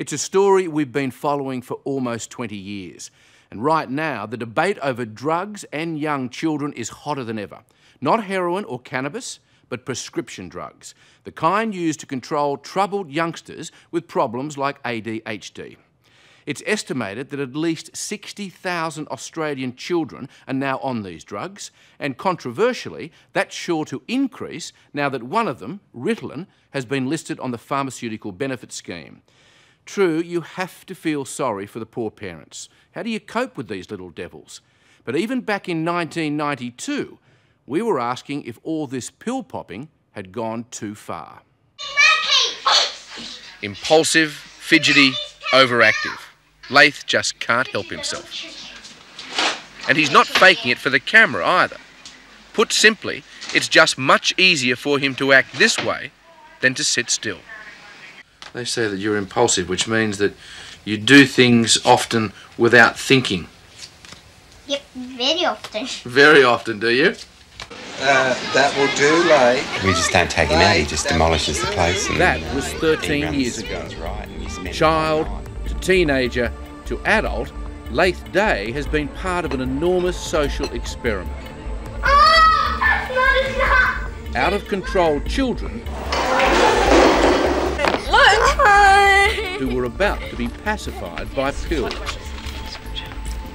It's a story we've been following for almost 20 years. And right now, the debate over drugs and young children is hotter than ever. Not heroin or cannabis, but prescription drugs, the kind used to control troubled youngsters with problems like ADHD. It's estimated that at least 60,000 Australian children are now on these drugs, and controversially, that's sure to increase now that one of them, ritalin, has been listed on the Pharmaceutical Benefits Scheme. True, you have to feel sorry for the poor parents. How do you cope with these little devils? But even back in 1992, we were asking if all this pill popping had gone too far. Impulsive, fidgety, overactive. Laith just can't help himself. And he's not faking it for the camera either. Put simply, it's just much easier for him to act this way than to sit still. They say that you're impulsive, which means that you do things often without thinking. Yep, very often. Very often, do you? That will do, Laith. We just don't take him out, he just demolishes the place. And, that was 13 years ago. Child to teenager to adult, Laith Day has been part of an enormous social experiment. Oh, that's not enough! Out of control children who were about to be pacified by pills.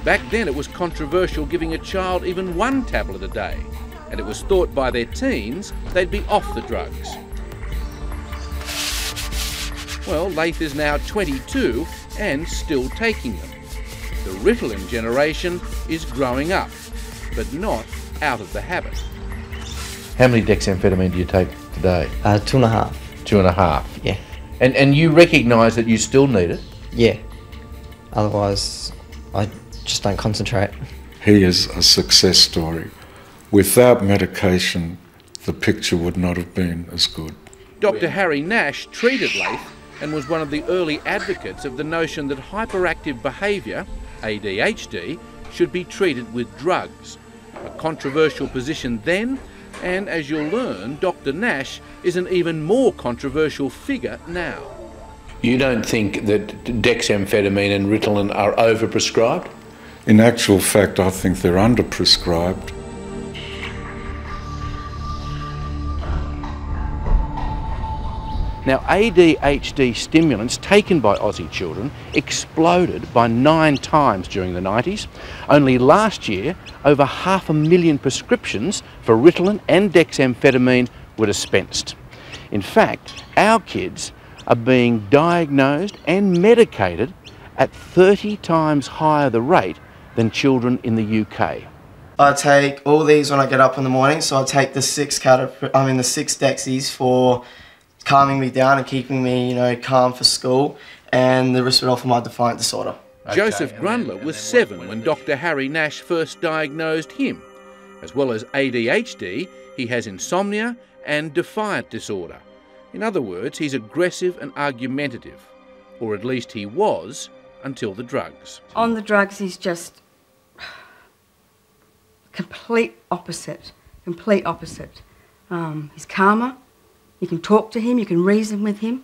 Back then it was controversial giving a child even one tablet a day, and it was thought by their teens they'd be off the drugs. Well, Laith is now 22 and still taking them. The ritalin generation is growing up, but not out of the habit. How many dexamphetamine do you take today? 2.5. 2.5? Yeah. And you recognise that you still need it? Yeah. Otherwise, I just don't concentrate. He is a success story. Without medication, the picture would not have been as good. Dr. Harry Nash treated Laith and was one of the early advocates of the notion that hyperactive behaviour, ADHD, should be treated with drugs. A controversial position then, and as you'll learn, Dr. Nash is an even more controversial figure now. You don't think that dexamphetamine and Ritalin are overprescribed? In actual fact, I think they're underprescribed. Now, ADHD stimulants taken by Aussie children exploded by 9 times during the 90s. Only last year, over 500,000 prescriptions for Ritalin and dexamphetamine were dispensed. In fact, our kids are being diagnosed and medicated at 30 times higher the rate than children in the UK. I take all these when I get up in the morning, so I take the 6 Dexies for calming me down and keeping me, calm for school, and the Risperdal for my defiant disorder. Joseph Grundler was 7 when Dr. Harry Nash first diagnosed him. As well as ADHD, he has insomnia and defiant disorder. In other words, he's aggressive and argumentative, or at least he was until the drugs. On the drugs, he's just complete opposite. He's calmer. You can talk to him, you can reason with him.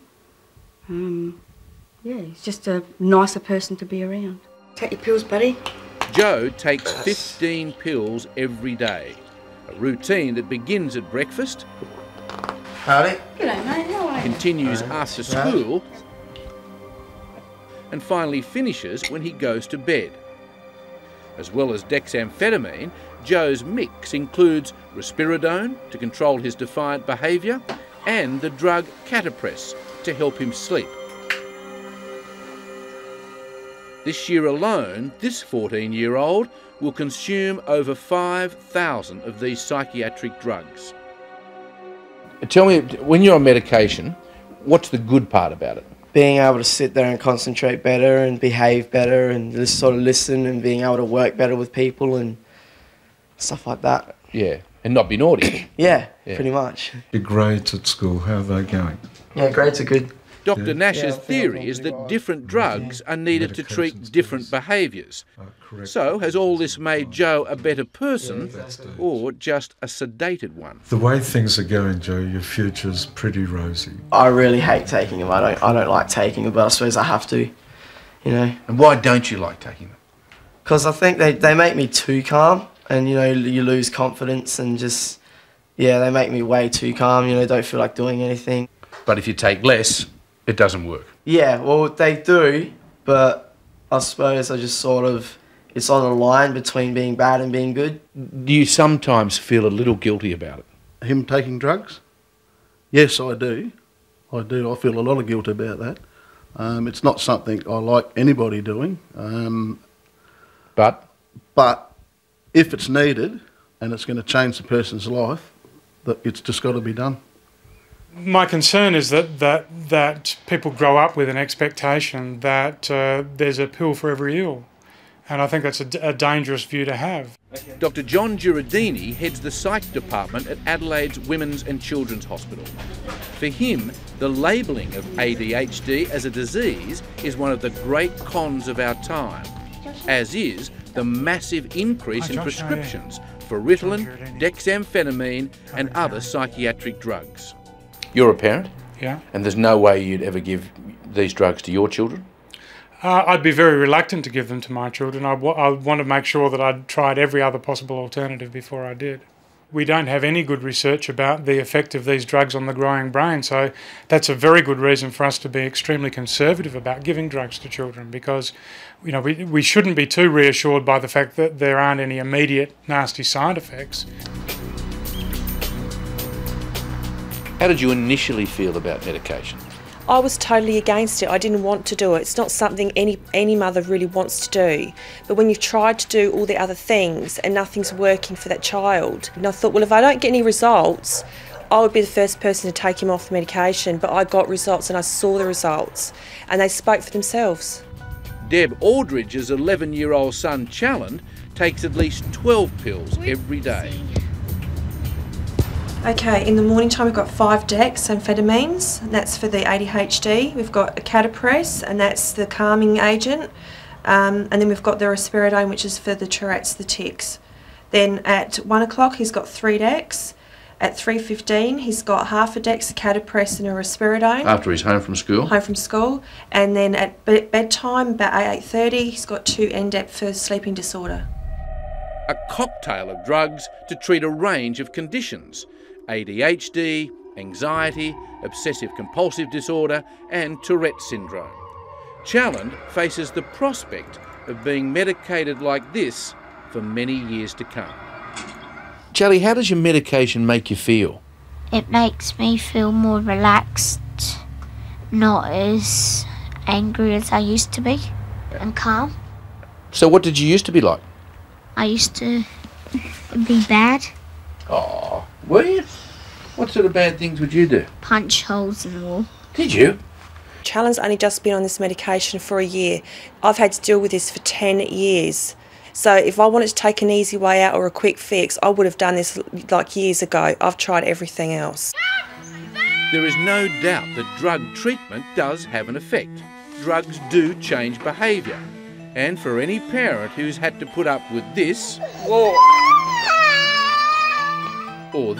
Yeah, he's just a nicer person to be around. Take your pills, buddy. Joe takes 15 pills every day, a routine that begins at breakfast, Howdy. G'day, mate. How are you? continues after school, and finally finishes when he goes to bed. As well as dexamphetamine, Joe's mix includes risperidone to control his defiant behaviour and the drug catapress to help him sleep. This year alone, this 14-year-old will consume over 5,000 of these psychiatric drugs. Tell me, when you're on medication, what's the good part about it? Being able to sit there and concentrate better and behave better and just sort of listen and being able to work better with people and stuff like that. Yeah, and not be naughty. Yeah, pretty much. Your grades at school, how are they going? Yeah, grades are good. Dr. Nash's theory is that different drugs are needed to treat different behaviours. So, has all this made Joe a better person, or just a sedated one? The way things are going, Joe, your future's pretty rosy. I really hate taking them. I don't like taking them, but I suppose I have to, you know. And why don't you like taking them? Because I think they make me too calm, and, you know, you lose confidence and just, yeah, they make me way too calm, you know, don't feel like doing anything. But if you take less, it doesn't work. Yeah, well, they do, but I suppose I just sort of, it's on a line between being bad and being good. Do you sometimes feel a little guilty about it? Him taking drugs? Yes, I do. I feel a lot of guilt about that. It's not something I like anybody doing. But if it's needed and it's going to change the person's life, it's just got to be done. My concern is that people grow up with an expectation that there's a pill for every ill, and I think that's a dangerous view to have. Dr. John Giuradini heads the psych department at Adelaide's Women's and Children's Hospital. For him, the labelling of ADHD as a disease is one of the great cons of our time, as is the massive increase in prescriptions for ritalin, dexamphetamine and other psychiatric drugs. You're a parent? Yeah. And there's no way you'd ever give these drugs to your children? I'd be very reluctant to give them to my children. I want to make sure that I'd tried every other possible alternative before I did. We don't have any good research about the effect of these drugs on the growing brain, so that's a very good reason for us to be extremely conservative about giving drugs to children, because, you know, we shouldn't be too reassured by the fact that there aren't any immediate nasty side effects. How did you initially feel about medication? I was totally against it. I didn't want to do it. It's not something any mother really wants to do. But when you've tried to do all the other things and nothing's working for that child, and I thought, well, if I don't get any results, I would be the first person to take him off the medication. But I got results and I saw the results, and they spoke for themselves. Deb Aldridge's 11-year-old son, Challen, takes at least 12 pills every day. Okay, in the morning time we've got 5 dexamphetamines, and that's for the ADHD. We've got a catapress, and that's the calming agent. And then we've got the risperidone, which is for the Tourette's, the tics. Then at 1 o'clock he's got 3 dex. At 3:15 he's got half a dex, a catapress and a risperidone. After he's home from school? Home from school. And then at bedtime, about 8:30, he's got 2 NDEP for sleeping disorder. A cocktail of drugs to treat a range of conditions. ADHD, anxiety, obsessive-compulsive disorder and Tourette's syndrome. Challen faces the prospect of being medicated like this for many years to come. Charlie, how does your medication make you feel? It makes me feel more relaxed, not as angry as I used to be, and calm. So what did you used to be like? I used to be bad. Oh, were you? What sort of bad things would you do? Punch holes in the wall. Did you? Challen's only just been on this medication for a year. I've had to deal with this for 10 years. So if I wanted to take an easy way out or a quick fix, I would have done this like years ago. I've tried everything else. There is no doubt that drug treatment does have an effect. Drugs do change behaviour. And for any parent who's had to put up with this, or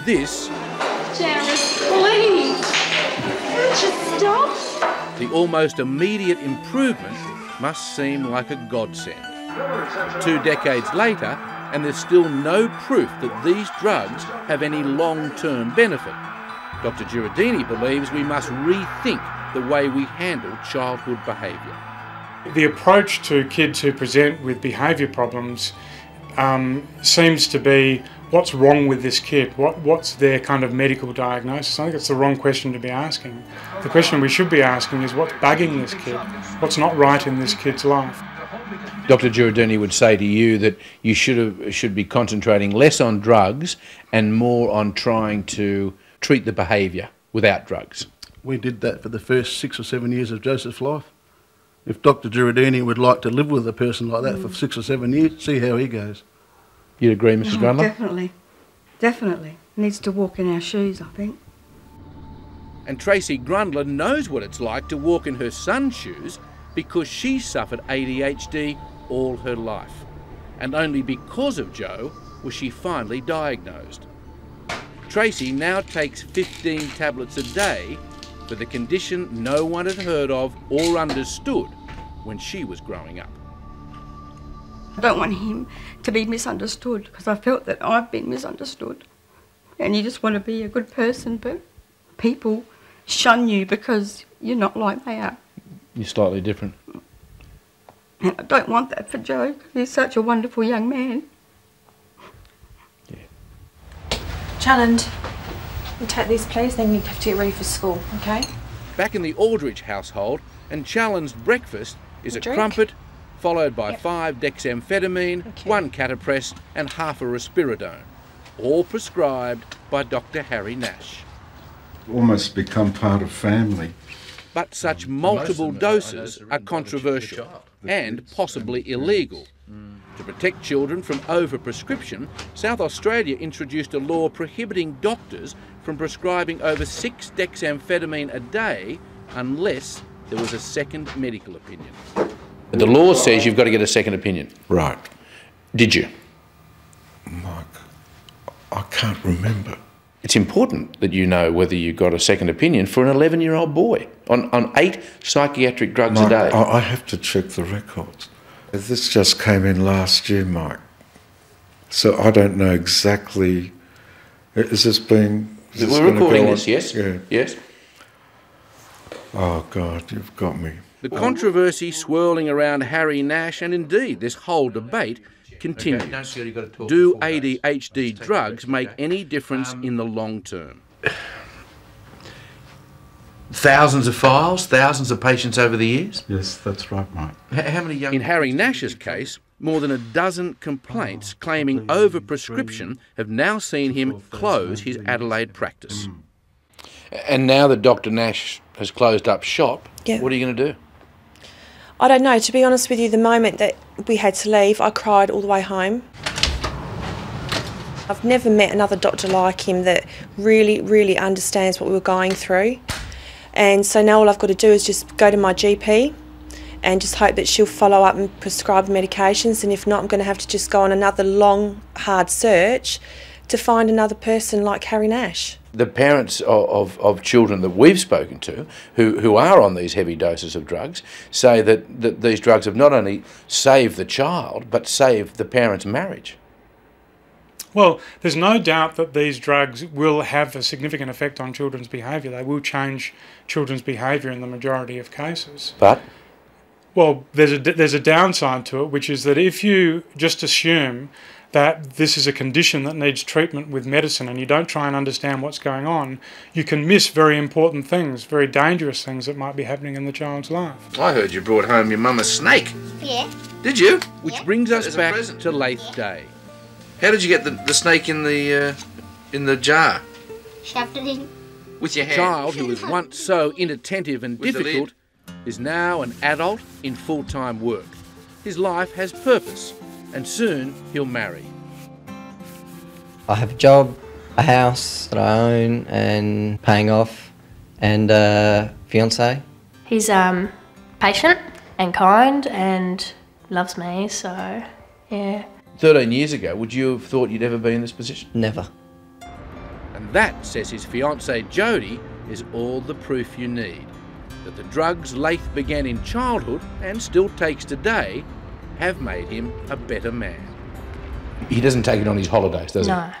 this, Janice, please. Just stop. the almost immediate improvement must seem like a godsend. 2 decades later, and there's still no proof that these drugs have any long-term benefit. Dr. Giuradini believes we must rethink the way we handle childhood behaviour. The approach to kids who present with behaviour problems seems to be, what's wrong with this kid? What's their kind of medical diagnosis? I think it's the wrong question to be asking. The question we should be asking is, what's bugging this kid? What's not right in this kid's life? Dr. Giuradini would say to you that you should be concentrating less on drugs and more on trying to treat the behaviour without drugs. We did that for the first 6 or 7 years of Joseph's life. If Dr. Giuradini would like to live with a person like that for 6 or 7 years, see how he goes. You'd agree, Mrs. Grundler? Definitely. Definitely. Needs to walk in our shoes, I think. And Tracy Grundler knows what it's like to walk in her son's shoes because she suffered ADHD all her life. And only because of Joe was she finally diagnosed. Tracy now takes 15 tablets a day for the condition no one had heard of or understood when she was growing up. I don't want him to be misunderstood because I felt that I've been misunderstood. And you just want to be a good person, but people shun you because you're not like they are. You're slightly different. And I don't want that for Joe because he's such a wonderful young man. Yeah. Challand, you take these please, then you have to get ready for school, okay? Back in the Aldrich household, and Challand's breakfast is a drink? crumpet, followed by 5 dexamphetamine, 1 catapress and half a risperidone, all prescribed by Dr. Harry Nash. Almost become part of family. But such multiple doses are controversial and possibly illegal. To protect children from overprescription, South Australia introduced a law prohibiting doctors from prescribing over 6 dexamphetamine a day unless there was a second medical opinion. The law says you've got to get a second opinion. Right. Did you? Mike, I can't remember. It's important that you know whether you got a second opinion for an 11-year-old boy on 8 psychiatric drugs Mike, a day. I have to check the records. This just came in last year, Mike. So I don't know exactly. Is this being... We're recording this, yes? Yeah. Yes. Oh, God, you've got me. The controversy swirling around Harry Nash, and indeed this whole debate, continues. Do ADHD drugs make any difference in the long term? Thousands of files, thousands of patients over the years? Yes, that's right, Mike. How many young... In Harry Nash's case, more than a dozen complaints claiming overprescription have now seen him close his Adelaide practice. And now that Dr. Nash has closed up shop, what are you going to do? I don't know, to be honest with you, the moment that we had to leave, I cried all the way home. I've never met another doctor like him that really, really understands what we were going through. And so now all I've got to do is just go to my GP and just hope that she'll follow up and prescribe the medications, and if not, I'm going to have to just go on another long, hard search to find another person like Harry Nash. The parents of children that we've spoken to who are on these heavy doses of drugs say that these drugs have not only saved the child but saved the parent's marriage. Well, there's no doubt that these drugs will have a significant effect on children's behaviour. They will change children's behaviour in the majority of cases. But? Well, there's a downside to it, which is that if you just assume that this is a condition that needs treatment with medicine and you don't try and understand what's going on, you can miss very important things, very dangerous things that might be happening in the child's life. I heard you brought home your mum a snake. Yeah. Did you? Which brings us back to Lathe Day. How did you get the snake in the jar? Shoved it in. With your hand. A child who was once so inattentive and difficult is now an adult in full-time work. His life has purpose, and soon he'll marry. I have a job, a house that I own and paying off, and a fiancé. He's patient and kind and loves me, so yeah. 13 years ago, would you have thought you'd ever be in this position? Never. And that, says his fiancée Jodie, is all the proof you need. That the drugs Lathe began in childhood, and still takes today, have made him a better man. He doesn't take it on his holidays, does he? No.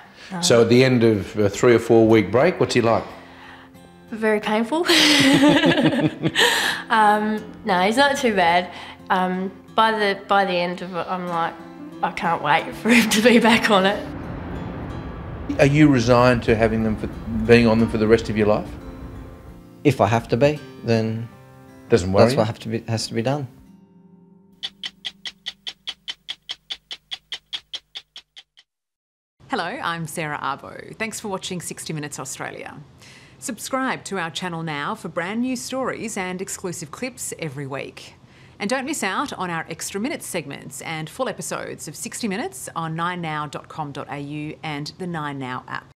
So at the end of a 3 or 4 week break, what's he like? Very painful. No, he's not too bad. By the end of it, I'm like, I can't wait for him to be back on it. Are you resigned to having them being on them for the rest of your life? If I have to be, then doesn't worry. That's what has to be done. Hello, I'm Sarah Abo. Thanks for watching 60 Minutes Australia. Subscribe to our channel now for brand new stories and exclusive clips every week. And don't miss out on our Extra Minutes segments and full episodes of 60 Minutes on 9now.com.au and the 9Now app.